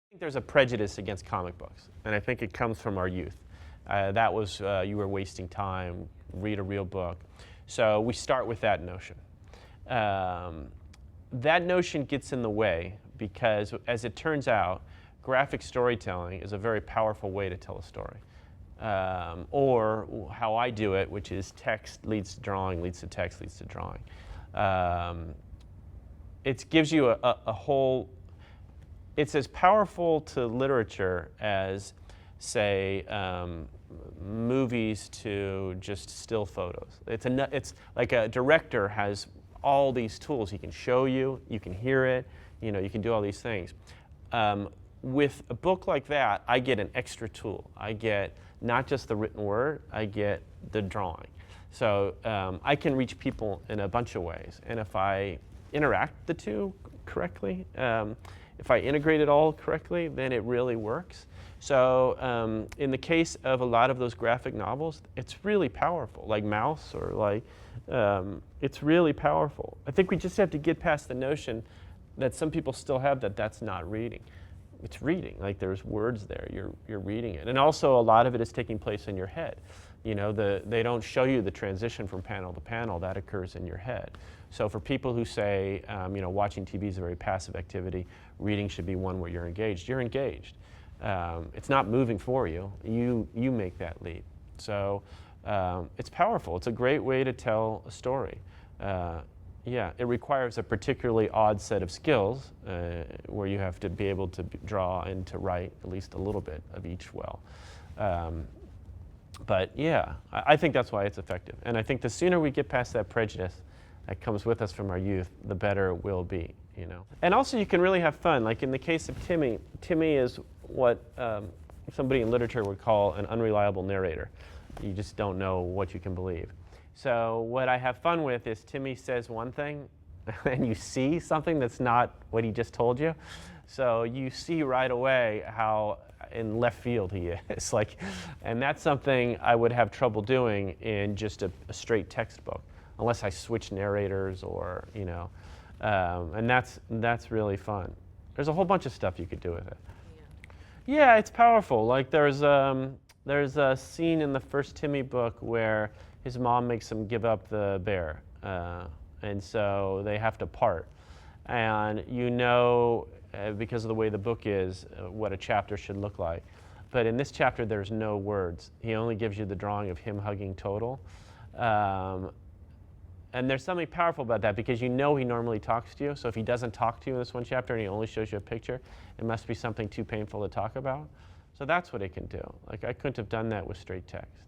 think there's a prejudice against comic books, and I think it comes from our youth. That was, you were wasting time, read a real book. So we start with that notion. That notion gets in the way because, as it turns out, graphic storytelling is a very powerful way to tell a story. Or how I do it, which is text leads to drawing, leads to text, leads to drawing. It gives you a whole, it's as powerful to literature as, say, movies to just still photos. It's like a director has all these tools. He can show you, you can hear it, you know, you can do all these things. With a book like that, I get an extra tool. I get not just the written word, I get the drawing. So I can reach people in a bunch of ways. And if I interact the two correctly, if I integrate it all correctly, then it really works. So in the case of a lot of those graphic novels, it's really powerful, like Maus or like, it's really powerful. I think we just have to get past the notion that some people still have that that's not reading. It's reading, like there's words there, you're reading it. And also a lot of it is taking place in your head. You know, they don't show you the transition from panel to panel, that occurs in your head. So for people who say, you know, watching TV is a very passive activity, reading should be one where you're engaged. You're engaged. It's not moving for you. You make that leap. So it's powerful. It's a great way to tell a story. Yeah, it requires a particularly odd set of skills where you have to be able to draw and to write at least a little bit of each well. But yeah, I think that's why it's effective. And I think the sooner we get past that prejudice that comes with us from our youth, the better it will be, you know. And also you can really have fun. Like in the case of Timmy, Timmy is what somebody in literature would call an unreliable narrator. You just don't know what you can believe. So what I have fun with is Timmy says one thing and you see something that's not what he just told you. So you see right away how in left field he is. Like, and that's something I would have trouble doing in just a straight textbook, unless I switch narrators or, you know, and that's really fun. There's a whole bunch of stuff you could do with it. Yeah, it's powerful. Like there's a scene in the first Timmy book where his mom makes him give up the bear, and so they have to part. And you know, because of the way the book is, what a chapter should look like. But in this chapter, there's no words. He only gives you the drawing of him hugging Total. And there's something powerful about that because you know he normally talks to you. So if he doesn't talk to you in this one chapter and he only shows you a picture, it must be something too painful to talk about. So that's what it can do. Like I couldn't have done that with straight text.